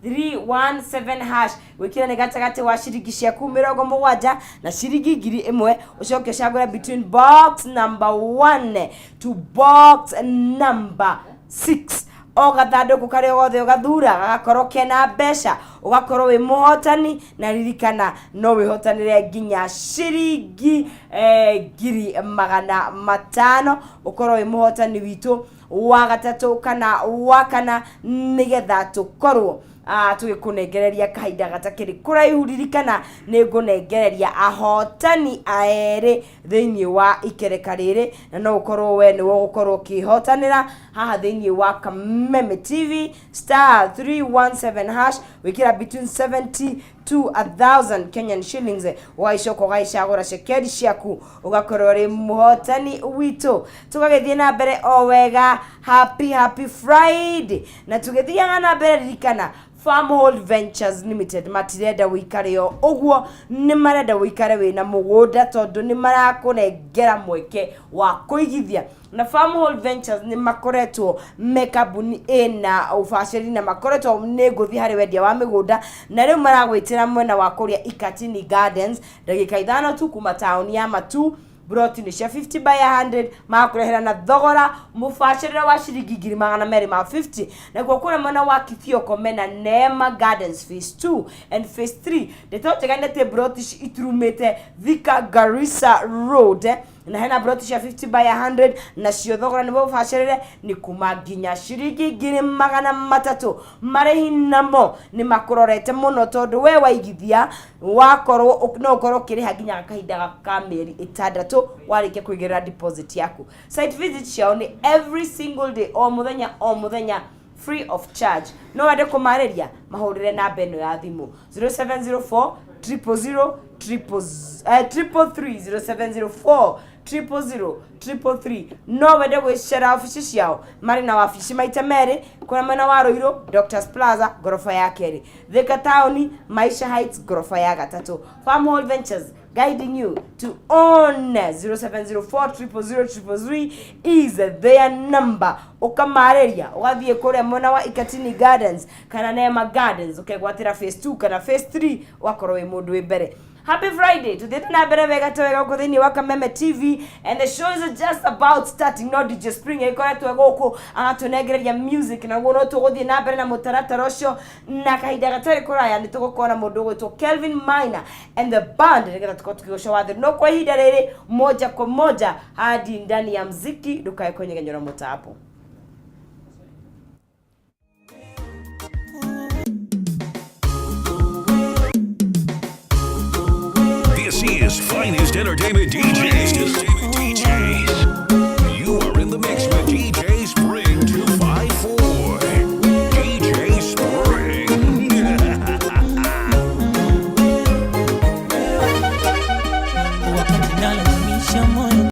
317 hash wikira ni gatagati wa shirigi ciaku 70 na shirigi 1000 ucoke cagura between box number 1 to box number 6 o gathanduku kari gothe ugathura gagakorwo kena mbeca ugakorwo wi muhotani na ririkana no wihotanire nginya shirigi 500 ukorwo wi muhotani witu wa gatatu kana wa kana nigetha tukorwo tugikunengereria kahinda gatakiri kuraihu ririkana ningunengereria ahotani aere thiini wa ikereka riri na no ukorwo we ni wo gukorwo kihotanira haha thiini wa Kameme TV star 317 hash wikira between 70 to 1000 Kenyan shillings waicoko gaicagura shekeri ciaku ugakorwo ri muhotani witu tugagithie na mbere o wega. Happy Friday na tugithiaga na mbere ririkana Farmhold Ventures Limited matirenda wikare o uguo ni marenda wikare wina mugunda tondu ni marakunengera mweke wa kuigithia na Farmhold Ventures ni makoretwo mekabuni ena ufaciri na makoretwo ni nguthi hari wendia wa migunda na riu maragwitira mwena wa kuria Ikatini Gardens ndagika 5 tu kuma tauni ya Matu brought ni 50 by 100 makurehera na thogora mufacirira wa shiringi 250 na kwa kuna mwana wa Kithio Komena Neema Gardens phase 2 and phase 3 ndetotegandete brought iturumete Thika Garissa Road na hena brought 50 by 100 na cio thogora ni mufacirire ni kuma nginya shiringi 300 marehi namo ni makurorete muno tondu we waigithia wakorwo no ukorwo kiriha nginya kahinda ka meri 6 warike kuigira deposit yaku. Site visit ciao ni every single day o muthenya free of charge. No wende kumariria mahurire na beno ya thimu 0704 000 0704 000 no wende gwicera ofisi ciao mari na ofisi maita meri kuna mena wa Roiro Doctors Plaza gorofa ya keri Thika Town Maisha Heights gorofa ya gatatu. Farmhold Ventures guiding you to own 0704 is their number. Ukamareria ugathie kure mwana wa Ikatini Gardens kana Neema Gardens ukegwatira phase 2 kana phase 3 wakorwo wi mundu wi mbere. Happy Friday to the nabere vega twega kuthini wa Kameme TV and the show is just about starting. No DJ Spring ikora twega uko anatunegereria music na ngono tuguthie nabere na mutaratara ucio na kahinda gatari kuraya ni tugukona mundu gwitwo Kelvin Minor and the band nigera tukotugosha wathe no kwa ihinda riri moja kwa moja hadi ndani ya muziki dukae kwenye genyora mutapo. This is finest entertainment DJ